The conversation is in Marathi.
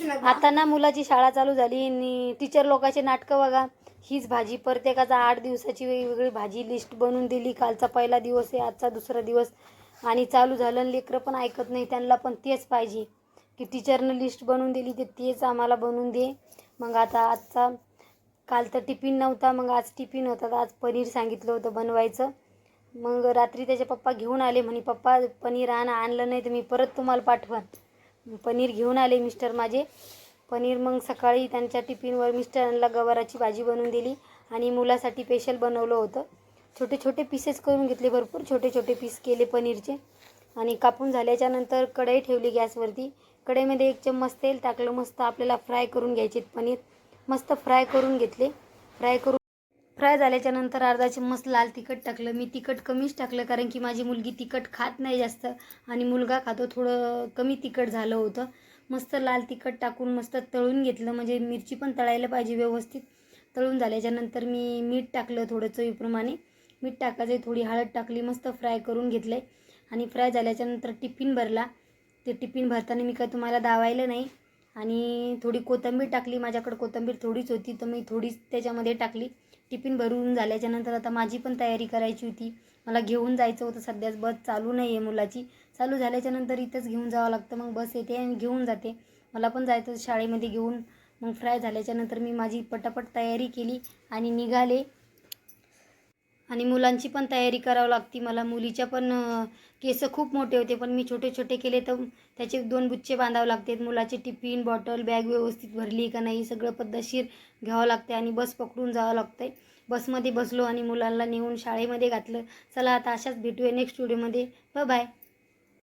आता ना मुलाची शाळा चालू झाली आणि टीचर लोकांचे नाटकं बघा. हीच भाजी प्रत्येकाचा 8 दिवसाची वेगवेगळी भाजी लिस्ट बनवून दिली. कालचा पहिला दिवस आहे, आजचा दुसरा दिवस आणि चालू झालं. लेकरं पण ऐकत नाही, त्यांना पण तेच पाहिजे की टीचरनं लिस्ट बनवून दिली ते तेच आम्हाला बनवून दे. मग आता आजचा काल तर टिफिन नव्हता, मग आज टिफिन होता. तर आज पनीर सांगितलं होतं बनवायचं. मग रात्री त्याचे पप्पा घेऊन आले, म्हणे पप्पा पनीर आणलं नाही तर मी परत तुम्हाला पाठवान. पनीर घेऊन आले मिस्टर माझे. पनीर मग सकाळी त्यांच्या टिफिनवर मिस्टरांना गवाराची भाजी बनवून दिली आणि मुलासाठी स्पेशल बनवलं होतं. छोटे छोटे पीसेस करून घेतले, भरपूर छोटे छोटे पीस केले पनीरचे. आणि कापून झाल्याच्यानंतर कढई ठेवली गॅसवरती. कढईमध्ये 1 चम्मच तेल टाकलं. मस्त आपल्याला फ्राय करून घ्यायचे पनीर. मस्त फ्राय करून घेतले. फ्राय झाल्याच्यानंतर अर्धा चम्मच लाल तिखट टाकलं. मी तिखट कमीच टाकलं कारण की माझी मुलगी तिखट खात नाही जास्त आणि मुलगा खातो. थोडं कमी तिखट झालं होतं. मस्त लाल तिखट टाकून मस्त तळून घेतलं, म्हणजे मिरची पण तळायला पाहिजे व्यवस्थित. तळून झाल्याच्यानंतर मी मीठ टाकलं थोडं चवीप्रमाणे. मीठ टाकायचं, थोडी हळद टाकली. मस्त फ्राय करून घेतलं आणि फ्राय झाल्याच्यानंतर टिफिन भरला. ते टिफिन भरताना मी काय तुम्हाला दावायलं नाही. आणि थोडी कोथिंबीर टाकली. माझ्याकडे कोथिंबीर थोडीच होती तर मी थोडीच त्याच्यामध्ये टाकली. टिफिन भरून झाल्याच्यानंतर आता माझी पण तयारी करायची होती. मला घेऊन जायचं होतं. सध्याच बस चालू नाही आहे मुलाची. चालू झाल्याच्यानंतर इथंच घेऊन जावं लागतं. मग बस येते आणि घेऊन जाते. मला पण जायचं शाळेमध्ये घेऊन. मग फ्राय झाल्याच्यानंतर मी माझी पटापट तयारी केली आणि निघाले. आणि मुलांची पण तयारी करावं लागते मला. मुलीच्या पण केस खूप मोठे होते पण मी छोटे छोटे केले तर त्याचे 2 बुच्चे बांधावे लागतात. मुलाचे टिफिन बॉटल बॅग व्यवस्थित भरली का नाही सगळं पद्धतशीर घ्यावं लागते आणि बस पकडून जावं लागतं आहे. बसमध्ये बसलो आणि मुलांना नेऊन शाळेमध्ये घातलं. चला आता अशाच भेटूया नेक्स्ट व्हिडिओमध्ये. Bye bye.